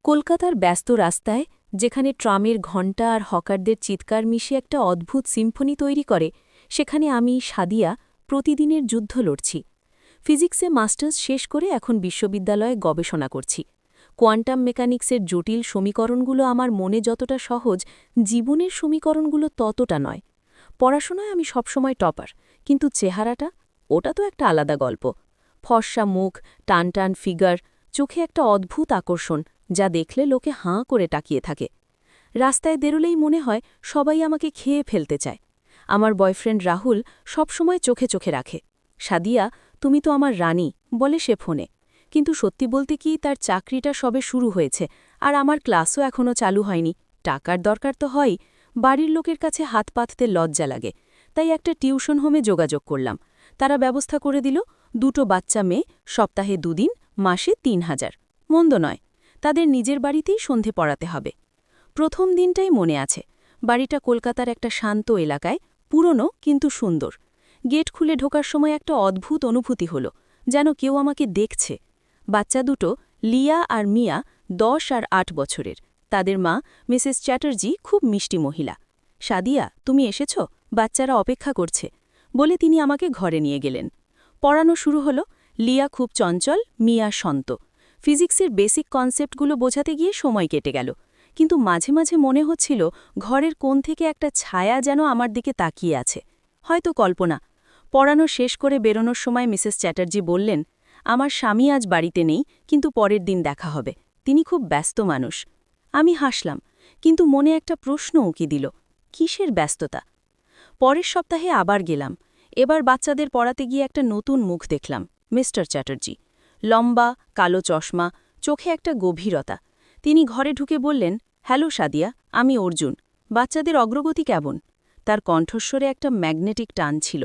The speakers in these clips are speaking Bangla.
কলকাতার ব্যস্ত রাস্তায়, যেখানে ট্রামের ঘণ্টা আর হকারদের চিৎকার মিশে একটা অদ্ভুত সিম্ফনি তৈরি করে, সেখানে আমি, সাদিয়া, প্রতিদিনের যুদ্ধ লড়ছি। ফিজিক্সে মাস্টার্স শেষ করে এখন বিশ্ববিদ্যালয়ে গবেষণা করছি। কোয়ান্টাম মেকানিক্সের জটিল সমীকরণগুলো আমার মনে যতটা সহজ, জীবনের সমীকরণগুলো ততটা নয়। পড়াশোনায় আমি সবসময় টপার, কিন্তু চেহারাটা, ওটা তো একটা আলাদা গল্প। ফর্সা মুখ, টান টান ফিগার, চোখে একটা অদ্ভুত আকর্ষণ, যা দেখলে লোকে হাঁ করে তাকিয়ে থাকে। রাস্তায় বেরোলেই মনে হয় সবাই আমাকে খেয়ে ফেলতে চায়। আমার বয়ফ্রেন্ড রাহুল সবসময় চোখে চোখে রাখে। সাদিয়া, তুমি তো আমার রানী, বলে সে ফোনে। কিন্তু সত্যি বলতে কি, তার চাকরিটা সবে শুরু হয়েছে, আর আমার ক্লাসও এখনও চালু হয়নি। টাকার দরকার তো হয়ই, বাড়ির লোকের কাছে হাত পাততে লজ্জা লাগে। তাই একটা টিউশন হোমে যোগাযোগ করলাম। তারা ব্যবস্থা করে দিল, 2টো বাচ্চা মেয়ে, সপ্তাহে 2 দিন, মাসে 3000। মন্দ নয়। তাদের নিজের বাড়িতেই সন্ধে পড়াতে হবে। প্রথম দিনটাই মনে আছে। বাড়িটা কলকাতার একটা শান্ত এলাকায়, পুরনো কিন্তু সুন্দর। গেট খুলে ঢোকার সময় একটা অদ্ভুত অনুভূতি হলো, যেন কেউ আমাকে দেখছে। বাচ্চা দুটো, লিয়া আর মিয়া, 10 আর 8 বছরের। তাদের মা, মিসেস চ্যাটার্জি, খুব মিষ্টি মহিলা। সাদিয়া, তুমি এসেছ, বাচ্চারা অপেক্ষা করছে, বলে তিনি আমাকে ঘরে নিয়ে গেলেন। পড়ানো শুরু হলো। লিয়া খুব চঞ্চল, মিয়া শান্ত। ফিজিক্সের বেসিক কনসেপ্টগুলো বোঝাতে গিয়ে সময় কেটে গেল, কিন্তু মাঝে মাঝে মনে হচ্ছিল ঘরের কোণ থেকে একটা ছায়া যেন আমার দিকে তাকিয়ে আছে। হয়তো কল্পনা। পড়ানো শেষ করে বেরোনোর সময় মিসেস চ্যাটার্জি বললেন, আমার স্বামী আজ বাড়িতে নেই, কিন্তু পরের দিন দেখা হবে। তিনি খুব ব্যস্ত মানুষ। আমি হাসলাম, কিন্তু মনে একটা প্রশ্ন উঁকি দিল, কিসের ব্যস্ততা? পরের সপ্তাহে আবার গেলাম। এবার বাচ্চাদের পড়াতে গিয়ে একটা নতুন মুখ দেখলাম, মিস্টার চ্যাটার্জি। লম্বা, কালো চশমা, চোখে একটা গভীরতা। তিনি ঘরে ঢুকে বললেন, হ্যালো সাদিয়া, আমি অর্জুন। বাচ্চাদের অগ্রগতি কেমন? তার কণ্ঠস্বরে একটা ম্যাগনেটিক টান ছিল।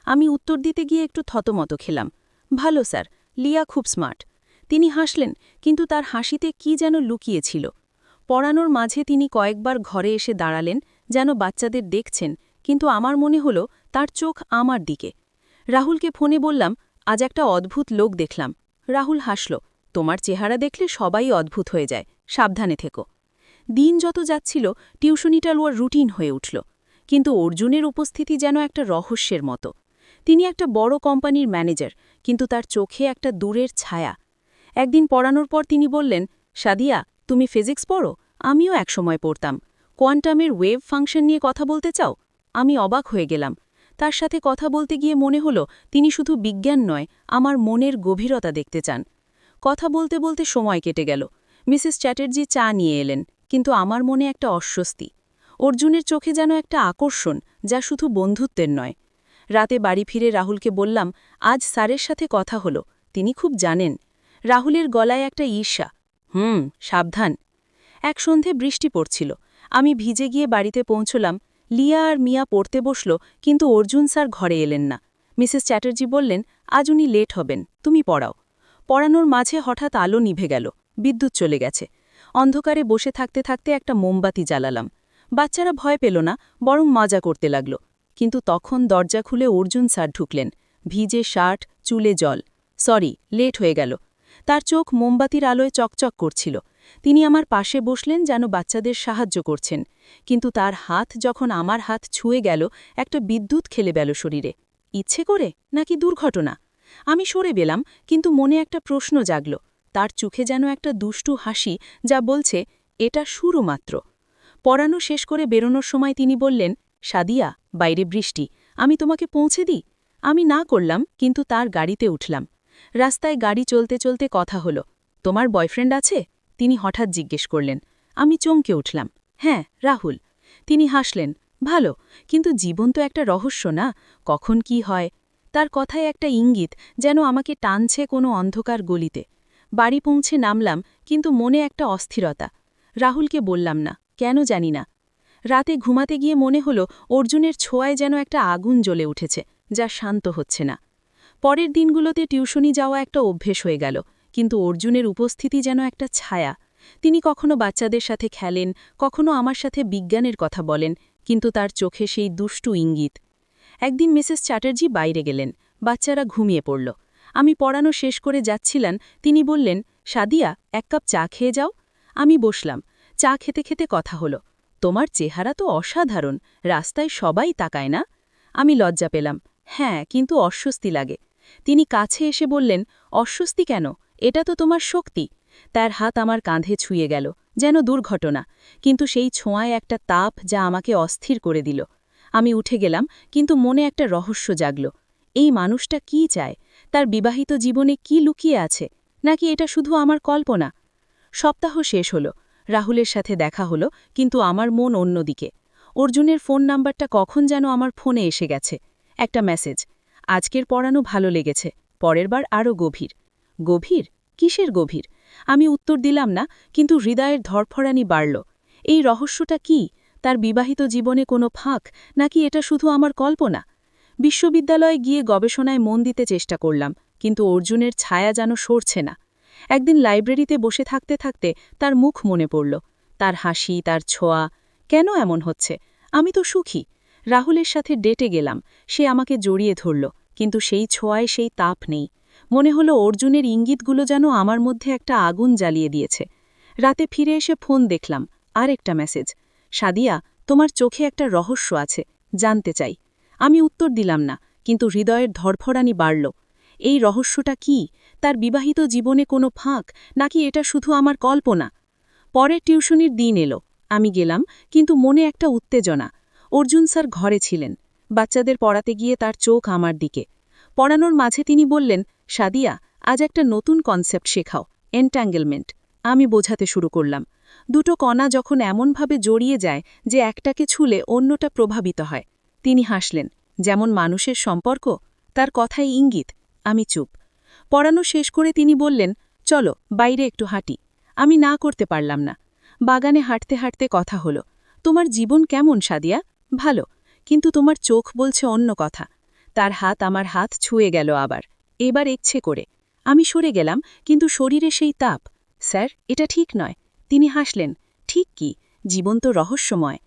আমি উত্তর দিতে গিয়ে একটু থতমত খেলাম। ভালো স্যার, লিয়া খুব স্মার্ট। তিনি হাসলেন, কিন্তু তার হাসিতে কি যেন লুকিয়েছিল। পড়ানোর মাঝে তিনি কয়েকবার ঘরে এসে দাঁড়ালেন, যেন বাচ্চাদের দেখছেন, কিন্তু আমার মনে হলো তার চোখ আমার দিকে। রাহুলকে ফোনে বললাম, আজ একটা অদ্ভুত লোক দেখলাম। রাহুল হাসল, তোমার চেহারা দেখলে সবাই অদ্ভুত হয়ে যায়, সাবধানে থেকো। দিন যত যাচ্ছিল, টিউশনিটা ওর রুটিন হয়ে উঠল। কিন্তু অর্জুনের উপস্থিতি যেন একটা রহস্যের মতো। তিনি একটা বড় কোম্পানির ম্যানেজার, কিন্তু তার চোখে একটা দূরের ছায়া। একদিন পড়ানোর পর তিনি বললেন, সাদিয়া, তুমি ফিজিক্স পড়ো? আমিও একসময় পড়তাম। কোয়ান্টামের ওয়েভ ফাংশন নিয়ে কথা বলতে চাও? আমি অবাক হয়ে গেলাম। তার সাথে কথা বলতে গিয়ে মনে হলো তিনি শুধু বিজ্ঞান নয়, আমার মনের গভীরতা দেখতে চান। কথা বলতে বলতে সময় কেটে গেল। মিসেস চ্যাটার্জি চা নিয়ে এলেন, কিন্তু আমার মনে একটা অস্বস্তি। অর্জুনের চোখে যেন একটা আকর্ষণ, যা শুধু বন্ধুত্বের নয়। রাতে বাড়ি ফিরে রাহুলকে বললাম, আজ স্যারের সাথে কথা হলো, তিনি খুব জানেন। রাহুলের গলায় একটা ঈর্ষা। সাবধান। এক সন্ধে বৃষ্টি পড়ছিল। আমি ভিজে গিয়ে বাড়িতে পৌঁছলাম। লিয়া আর মিয়া পড়তে বসল, কিন্তু অর্জুন স্যার ঘরে এলেন না। মিসেস চ্যাটার্জি বললেন, আজ উনি লেট হবেন, তুমি পড়াও। পড়ানোর মাঝে হঠাৎ আলো নিভে গেল, বিদ্যুৎ চলে গেছে। অন্ধকারে বসে থাকতে থাকতে একটা মোমবাতি জ্বালালাম। বাচ্চারা ভয় পেল না, বরং মজা করতে লাগল। কিন্তু তখন দরজা খুলে অর্জুন স্যার ঢুকলেন, ভিজে শার্ট, চুলে জল। সরি, লেট হয়ে গেল। তার চোখ মোমবাতির আলোয় চকচক করছিল। তিনি আমার পাশে বসলেন, যেন বাচ্চাদের সাহায্য করছেন। কিন্তু তার হাত যখন আমার হাত ছুঁয়ে গেল, একটা বিদ্যুৎ খেলে গেল শরীরে। ইচ্ছে করে নাকি দুর্ঘটনা? আমি সরে গেলাম, কিন্তু মনে একটা প্রশ্ন জাগল। তার চোখে যেন একটা দুষ্টু হাসি, যা বলছে, এটা শুরু মাত্র। পড়ানো শেষ করে বেরোনোর সময় তিনি বললেন, সাদিয়া, বাইরে বৃষ্টি, আমি তোমাকে পৌঁছে দিই? আমি না করলাম, কিন্তু তার গাড়িতে উঠলাম। রাস্তায় গাড়ি চলতে চলতে কথা হলো, তোমার বয়ফ্রেন্ড আছে? তিনি হঠাৎ জিজ্ঞেস করলেন। আমি চমকে উঠলাম, হ্যাঁ, রাহুল। তিনি হাসলেন, ভালো, কিন্তু জীবন তো একটা রহস্য না, কখন কি হয়। তার কথায় একটা ইঙ্গিত, যেন আমাকে টানছে কোনো অন্ধকার গলিতে। বাড়ি পৌঁছে নামলাম, কিন্তু মনে একটা অস্থিরতা। রাহুলকে বললাম না, কেন জানি না। রাতে ঘুমাতে গিয়ে মনে হলো অর্জুনের ছোঁয়ায় যেন একটা আগুন জ্বলে উঠেছে, যা শান্ত হচ্ছে না। পরের দিনগুলোতে টিউশনি যাওয়া একটা অভ্যেস হয়ে গেল, কিন্তু অর্জুনের উপস্থিতি যেন একটা ছায়া। তিনি কখনো বাচ্চাদের সাথে খেলেন, কখনো আমার সাথে বিজ্ঞানের কথা বলেন, কিন্তু তার চোখে সেই দুষ্টু ইঙ্গিত। একদিন মিসেস চ্যাটার্জি বাইরে গেলেন, বাচ্চারা ঘুমিয়ে পড়ল। আমি পড়ানো শেষ করে যাচ্ছিলাম, তিনি বললেন, সাদিয়া, 1 কাপ চা খেয়ে যাও। আমি বসলাম, চা খেতে খেতে কথা হলো। তোমার চেহারা তো অসাধারণ, রাস্তায় সবাই তাকায় না? আমি লজ্জা পেলাম। হ্যাঁ, কিন্তু অস্বস্তি লাগে। তিনি কাছে এসে বললেন, অস্বস্তি কেন? এটা তো তোমার শক্তি। তার হাত আমার কাঁধে ছুঁয়ে গেল, যেন দুর্ঘটনা, কিন্তু সেই ছোঁয়ায় একটা তাপ যা আমাকে অস্থির করে দিল। আমি উঠে গেলাম, কিন্তু মনে একটা রহস্য জাগল। এই মানুষটা কি চায়? তার বিবাহিত জীবনে কি লুকিয়ে আছে? নাকি এটা শুধু আমার কল্পনা? সপ্তাহ শেষ হলো, রাহুলের সাথে দেখা হলো, কিন্তু আমার মন অন্যদিকে। অর্জুনের ফোন নাম্বারটা কখন যেন আমার ফোনে এসে গেছে। একটা মেসেজ, আজকের পড়ানো ভালো লেগেছে, পরের বার আরও গভীর। গভীর? কিসের গভীর? আমি উত্তর দিলাম না, কিন্তু হৃদয়ের ধরফরানি বাড়ল। এই রহস্যটা কি? তার বিবাহিত জীবনে কোনো ফাঁক, নাকি এটা শুধু আমার কল্পনা? বিশ্ববিদ্যালয়ে গিয়ে গবেষণায় মন দিতে চেষ্টা করলাম, কিন্তু অর্জুনের ছায়া যেন সরছে না। একদিন লাইব্রেরিতে বসে থাকতে থাকতে তার মুখ মনে পড়ল, তার হাসি, তার ছোঁয়া। কেন এমন হচ্ছে? আমি তো সুখী। রাহুলের সাথে ডেটে গেলাম, সে আমাকে জড়িয়ে ধরল, কিন্তু সেই ছোঁয়ায় সেই তাপ নেই। মনে হলো অর্জুনের ইঙ্গিতগুলো যেন আমার মধ্যে একটা আগুন জ্বালিয়ে দিয়েছে। রাতে ফিরে এসে ফোন দেখলাম, আর একটা মেসেজ, সাদিয়া, তোমার চোখে একটা রহস্য আছে, জানতে চাই। আমি উত্তর দিলাম না, কিন্তু হৃদয়ের ধরফরানি বাড়ল। এই রহস্যটা কি? তার বিবাহিত জীবনে কোনো ফাঁক, নাকি এটা শুধু আমার কল্পনা? পরের টিউশনির দিন এলো। আমি গেলাম, কিন্তু মনে একটা উত্তেজনা। অর্জুন স্যার ঘরে ছিলেন। বাচ্চাদের পড়াতে গিয়ে তার চোখ আমার দিকে। পড়ানোর মাঝে তিনি বললেন, সাদিয়া, আজ একটা নতুন কনসেপ্ট শেখাও, এন্ট্যাঙ্গেলমেন্ট। আমি বোঝাতে শুরু করলাম। দুটো কণা যখন এমনভাবে জড়িয়ে যায় যে একটাকে ছুলে অন্যটা প্রভাবিত হয়। তিনি হাসলেন, যেমন মানুষের সম্পর্ক। তার কথায় ইঙ্গিত। আমি চুপ। পড়ানো শেষ করে তিনি বললেন, চলো বাইরে একটু হাঁটি। আমি না করতে পারলাম না। বাগানে হাঁটতে হাঁটতে কথা হলো, তোমার জীবন কেমন সাদিয়া? ভালো, কিন্তু তোমার চোখ বলছে অন্য কথা। তার হাত আমার হাত ছুঁয়ে গেল আবার, এবার ইচ্ছে করে। আমি সরে গেলাম, কিন্তু শরীরে সেই তাপ। স্যার, এটা ঠিক নয়। তিনি হাসলেন, ঠিক কি? জীবন তো রহস্যময়।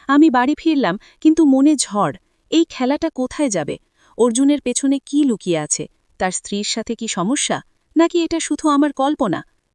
আমি বাড়ি ফিরলাম, কিন্তু মনে ঝড়। এই খেলাটা কোথায় যাবে? অর্জুনের পেছনে কি লুকিয়ে আছে? তার স্ত্রীর সাথে কি সমস্যা? নাকি এটা শুধু আমার কল্পনা?